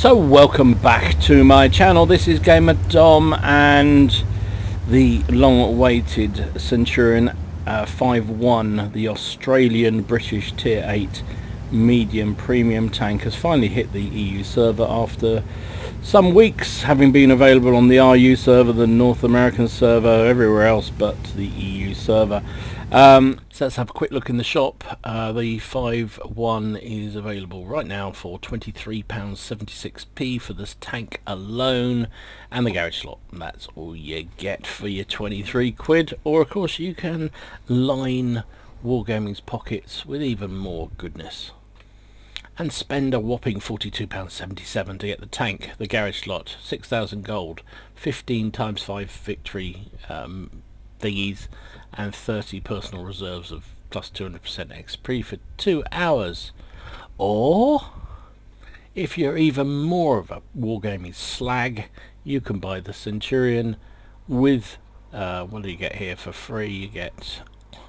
So welcome back to my channel. This is Gamer Dom and the long-awaited Centurion 5.1, the Australian British Tier 8 medium premium tank, has finally hit the EU server after some weeks, having been available on the RU server, the North American server, everywhere else but the EU server. So let's have a quick look in the shop. The 5.1 is available right now for £23.76p for this tank alone, and the garage slot. That's all you get for your 23 quid. Or of course you can line Wargaming's pockets with even more goodness and spend a whopping £42.77 to get the tank, the garage slot, 6,000 gold, 15 times 5 victory thingies, and 30 personal reserves of plus 200% XP for 2 hours. Or if you're even more of a Wargaming slag, you can buy the Centurion with what do you get here for free? You get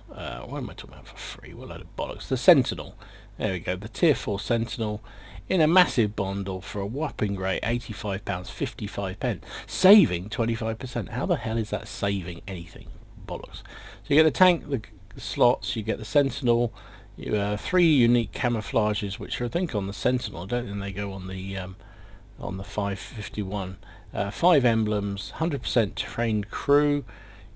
what am I talking about for free? What a load of bollocks. The Sentinel. There we go, the Tier 4 Sentinel in a massive bundle for a whopping great £85.55, saving 25%. How the hell is that saving anything? Bollocks. So you get the tank, the slots, you get the Sentinel, you have 3 unique camouflages, which are, I think, on the Sentinel. I don't think they go on the 551. 5 emblems, 100% trained crew.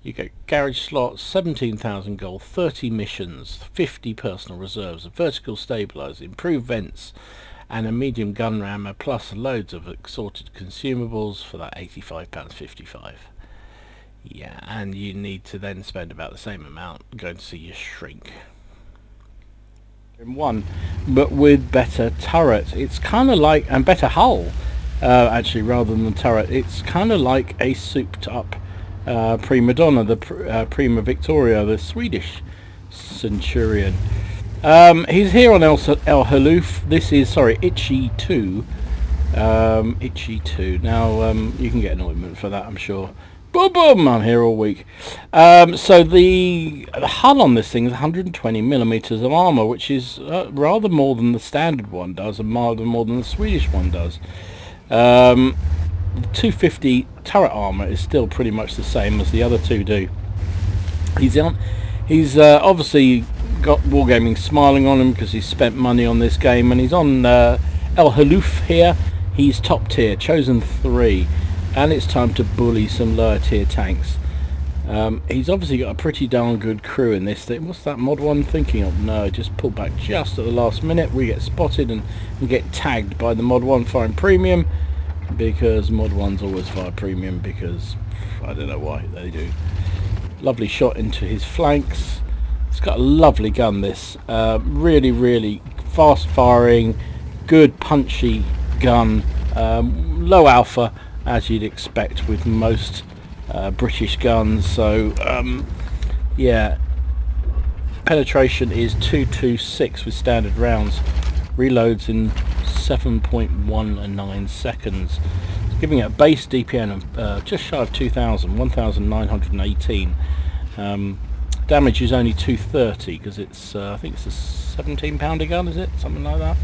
You get garage slots, 17,000 gold, 30 missions, 50 personal reserves, a vertical stabilizer, improved vents, and a medium gun rammer, plus loads of assorted consumables for that £85.55. Yeah, and you need to then spend about the same amount going to see your shrink. In one, but with better turret. It's kind of like, and better hull, actually, rather than the turret. It's kind of like a souped up Prima Donna, the Prima Victoria, the Swedish Centurion. He's here on El Haloof. This is, sorry, Itchy 2. Itchy 2. Now, you can get an ointment for that, I'm sure. Boom, boom, I'm here all week. So the hull on this thing is 120mm of armour, which is rather more than the standard one does, and rather more than the Swedish one does. The 250 turret armour is still pretty much the same as the other two do. He's obviously got Wargaming smiling on him because he's spent money on this game, and he's on El Haloof here. He's top tier, chosen 3. And it's time to bully some lower tier tanks. He's obviously got a pretty darn good crew in this thing. What's that mod 1 thinking of? No, just pull back just at the last minute. We get spotted and get tagged by the mod 1 firing premium, because mod 1's always fire premium, because I don't know why they do. Lovely shot into his flanks. It's got a lovely gun, this. Really, really fast firing, good punchy gun. Low alpha, as you'd expect with most British guns. So yeah, penetration is 226 with standard rounds, reloads in 7.19 seconds. It's giving it a base DPM of just shy of 2,000, 1,918. Damage is only 230 because it's I think it's a 17 pounder gun, is it? Something like that.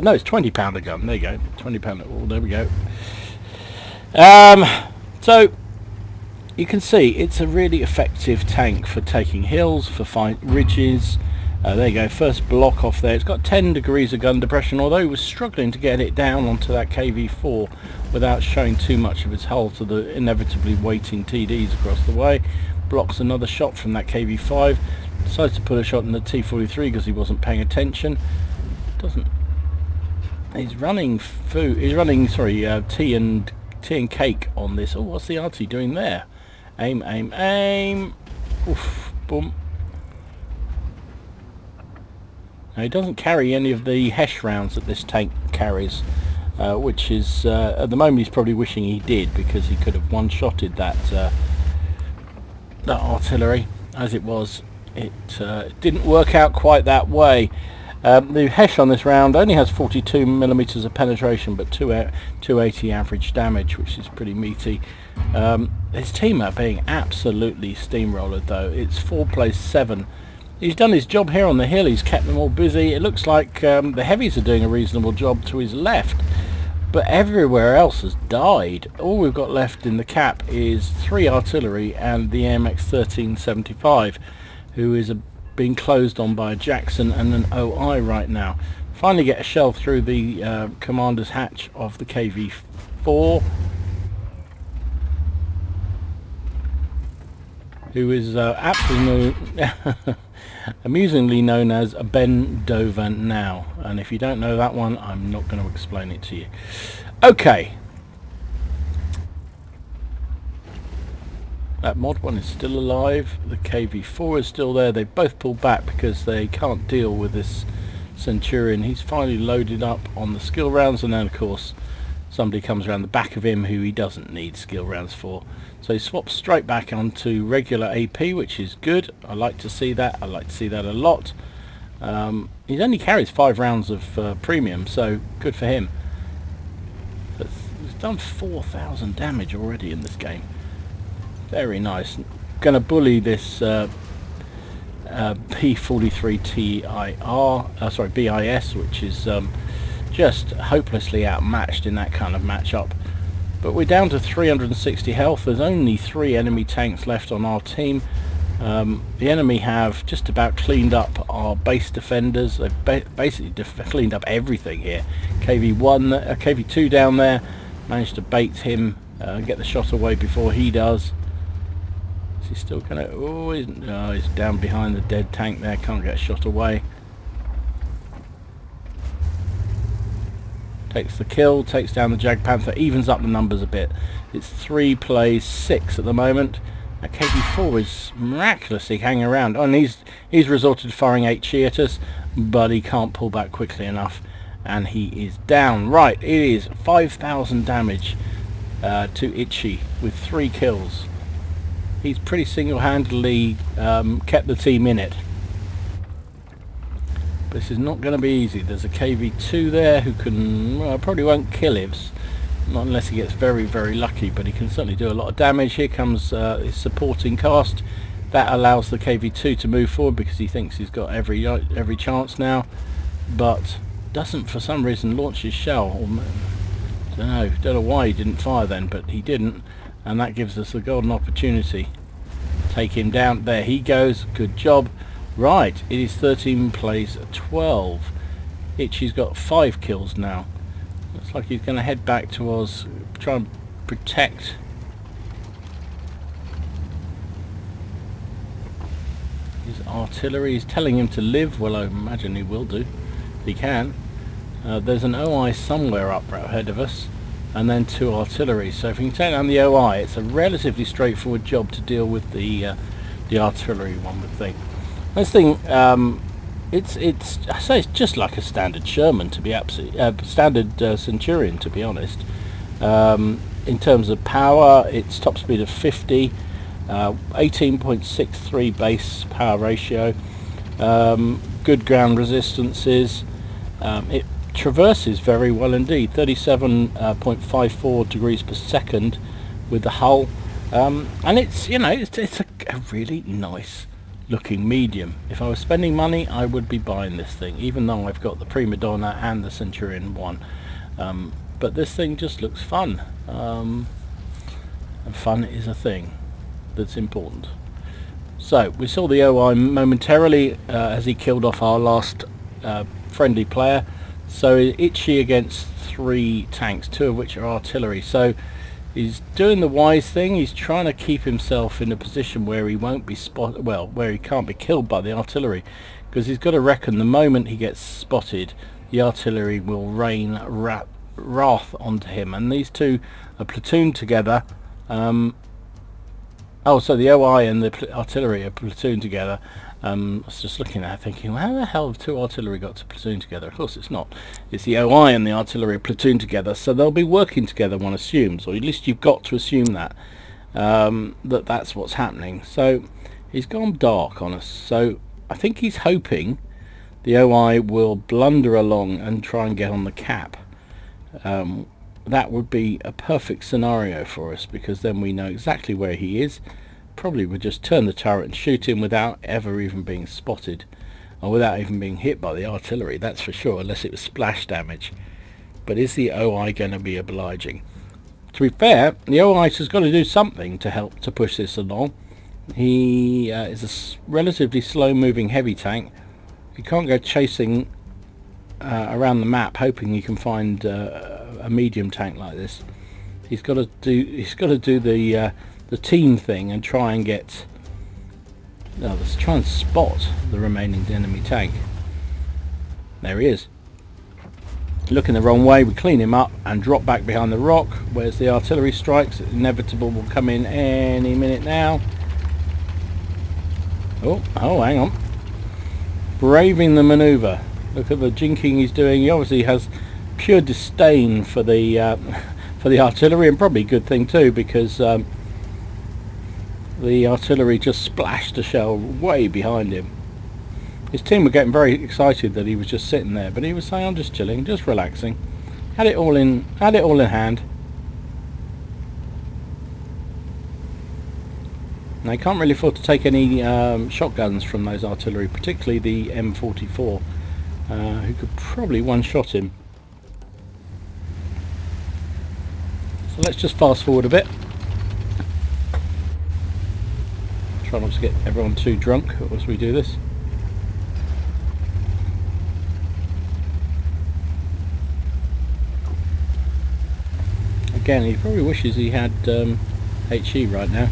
No, it's 20 pounder gun. There you go, 20 pounder. Oh, there we go. So you can see it's a really effective tank for taking hills, for fight ridges. There you go, first block off there. It's got 10 degrees of gun depression, although he was struggling to get it down onto that KV4 without showing too much of his hull to the inevitably waiting TDs across the way. Blocks another shot from that KV5, decides to put a shot in the T43 because he wasn't paying attention. He's running tea and cake on this. Oh, what's the RT doing there? Aim, aim, aim. Oof, boom. Now, he doesn't carry any of the Hesh rounds that this tank carries, which is, at the moment, he's probably wishing he did, because he could have one-shotted that artillery. As it was, it didn't work out quite that way. The Hesh on this round only has 42mm of penetration, but 280 average damage, which is pretty meaty. His team are being absolutely steamrollered, though. It's 4 plays 7. He's done his job here on the hill. He's kept them all busy. It looks like the heavies are doing a reasonable job to his left, but everywhere else has died. All we've got left in the cap is 3 artillery and the AMX 1375, who is being closed on by a Jackson and an OI right now. Finally get a shell through the commander's hatch of the KV4, who is aptly amusingly known as Ben Dover now, and if you don't know that one, I'm not going to explain it to you. Okay, that mod one is still alive, the KV4 is still there. They both pulled back because they can't deal with this Centurion. He's finally loaded up on the skill rounds, and then of course somebody comes around the back of him who he doesn't need skill rounds for. So he swaps straight back onto regular AP, which is good. I like to see that. I like to see that a lot. He only carries 5 rounds of premium, so good for him. But he's done 4,000 damage already in this game. Very nice. Going to bully this P43TIR, sorry, BIS, which is just hopelessly outmatched in that kind of matchup. But we're down to 360 health. There's only 3 enemy tanks left on our team. The enemy have just about cleaned up our base defenders. They've basically cleaned up everything here. KV1, KV2 down there, managed to bait him, get the shot away before he does. Is he still going to... Oh, he's down behind the dead tank there, can't get a shot away. Takes the kill, takes down the Jag Panther, evens up the numbers a bit. It's 3 plays 6 at the moment. That KV4 is miraculously hanging around. Oh, and he's resorted to firing HE at us, but he can't pull back quickly enough, and he is down. Right, it is 5,000 damage to Itchy with 3 kills. He's pretty single-handedly kept the team in it. This is not going to be easy. There's a KV2 there who can, well, probably won't kill Ivs, not unless he gets very, very lucky, but he can certainly do a lot of damage. Here comes his supporting cast. That allows the KV2 to move forward because he thinks he's got every chance now, but doesn't for some reason launch his shell. Don't know why he didn't fire then, but he didn't, and that gives us a golden opportunity. Take him down. There he goes. Good job. Right, it is 13 plays 12. Itchy's got 5 kills now. Looks like he's going to head back towards, try and protect his artillery. He's telling him to live. Well, I imagine he will do, if he can. There's an OI somewhere up ahead of us, and then 2 artillery. So if we can take down the OI, it's a relatively straightforward job to deal with the artillery, one would think. This thing, it's I say it's just like a standard Sherman, to be absolutely standard Centurion, to be honest. In terms of power, it's top speed of 50, 18.63 base power ratio, good ground resistances. It traverses very well indeed, 37.54 degrees per second with the hull, and it's, you know, it's a really nice looking medium. If I was spending money, I would be buying this thing, even though I've got the Prima Donna and the Centurion 1. But this thing just looks fun, and fun is a thing that's important. So we saw the OI momentarily as he killed off our last friendly player. So Itchy against 3 tanks, 2 of which are artillery. So he's doing the wise thing. He's trying to keep himself in a position where he won't be spotted, well, where he can't be killed by the artillery, because he's got to reckon the moment he gets spotted, the artillery will rain wrath onto him. And these 2 are platooned together. Oh, so the OI and the artillery are platooned together. I was just looking at it thinking, well, how the hell have 2 artillery got to platoon together? Of course it's not. It's the OI and the artillery platoon together, so they'll be working together, one assumes, or at least you've got to assume that, that's what's happening. So he's gone dark on us, so I think he's hoping the OI will blunder along and try and get on the cap. That would be a perfect scenario for us, because then we know exactly where he is. Probably would just turn the turret and shoot him without ever even being spotted, or without even being hit by the artillery, that's for sure, unless it was splash damage. but is the OI going to be obliging? To be fair, the OI has got to do something to help to push this along. He is a relatively slow-moving heavy tank. He can't go chasing around the map hoping he can find a medium tank like this. He's got to do the team thing and try and get. No, let's try and spot the remaining enemy tank. There he is. Looking the wrong way, we clean him up and drop back behind the rock. Where's the artillery strikes? Inevitable will come in any minute now. Oh, hang on. Braving the maneuver. Look at the jinking he's doing. He obviously has pure disdain for the artillery, and probably a good thing too, because the artillery just splashed a shell way behind him. His team were getting very excited that he was just sitting there, but he was saying, "I'm just chilling, just relaxing." Had it all in hand. Now, he can't really afford to take any shotguns from those artillery, particularly the M44, who could probably one-shot him. So let's just fast forward a bit. Try not to get everyone too drunk as we do this. Again, he probably wishes he had HE right now.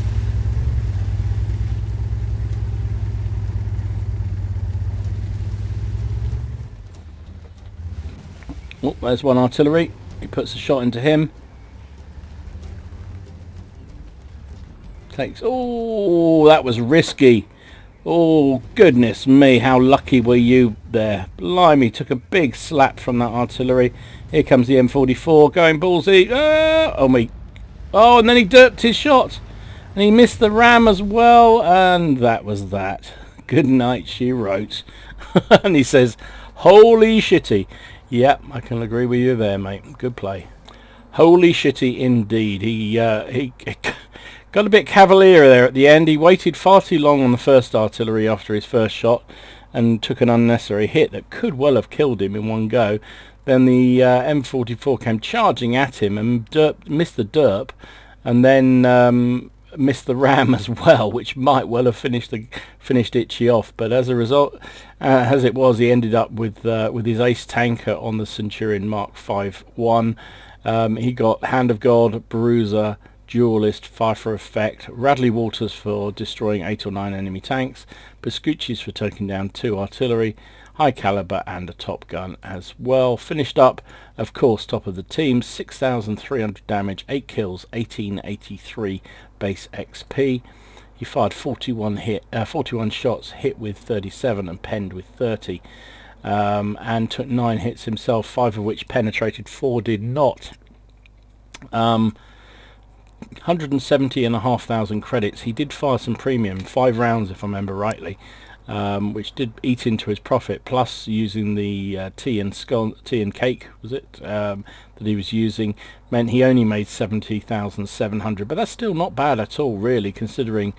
Oh, there's one artillery. He puts a shot into him. Takes. Oh, that was risky. Oh, goodness me, how lucky were you there. Blimey, took a big slap from that artillery. Here comes the M44 going ballsy. Oh, me. Oh, and then he derped his shot. And he missed the ram as well. And that was that. Good night, she wrote. And he says, holy shitty. Yep, I can agree with you there, mate. Good play. Holy shitty indeed. He got a bit cavalier there at the end. He waited far too long on the first artillery after his first shot and took an unnecessary hit that could well have killed him in one go. Then the M44 came charging at him and missed the derp, and then missed the ram as well, which might well have finished Itchy off. But as a result, as it was, he ended up with his ace tanker on the Centurion Mark 5-1. He got Hand of God, Bruiser, Duelist, Fire for Effect, Radley Walters for destroying 8 or 9 enemy tanks, Pascucci's for taking down 2 artillery, High Caliber and a Top Gun as well. Finished up, of course, top of the team, 6,300 damage, 8 kills, 1883 base XP. He fired 41 shots, hit with 37 and penned with 30, and took 9 hits himself, 5 of which penetrated, 4 did not. 170,500 credits. He did fire some premium, 5 rounds if I remember rightly, which did eat into his profit, plus using the tea and cake, was it, that he was using, meant he only made 70,700, but that's still not bad at all, really, considering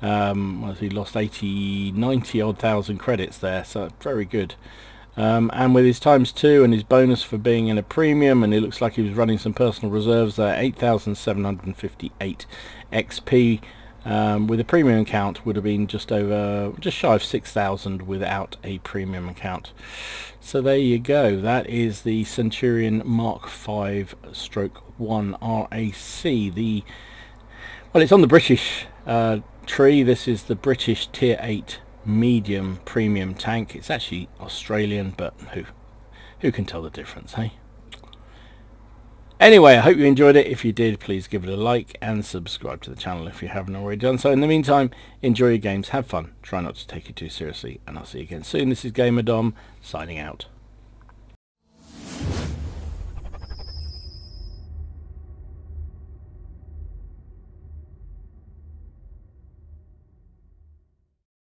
he lost 90 odd thousand credits there, so very good. And with his ×2 and his bonus for being in a premium, and it looks like he was running some personal reserves there, 8,758 XP. With a premium account would have been just shy of 6,000 without a premium account. So there you go. That is the Centurion Mark 5/1 RAC. Well, it's on the British tree. This is the British Tier 8 medium premium tank. It's actually Australian, but who can tell the difference, hey? Anyway, I hope you enjoyed it. If you did, please give it a like and subscribe to the channel if you haven't already done so. In the meantime, enjoy your games, have fun, try not to take it too seriously, and I'll see you again soon. This is Gamer Dom signing out.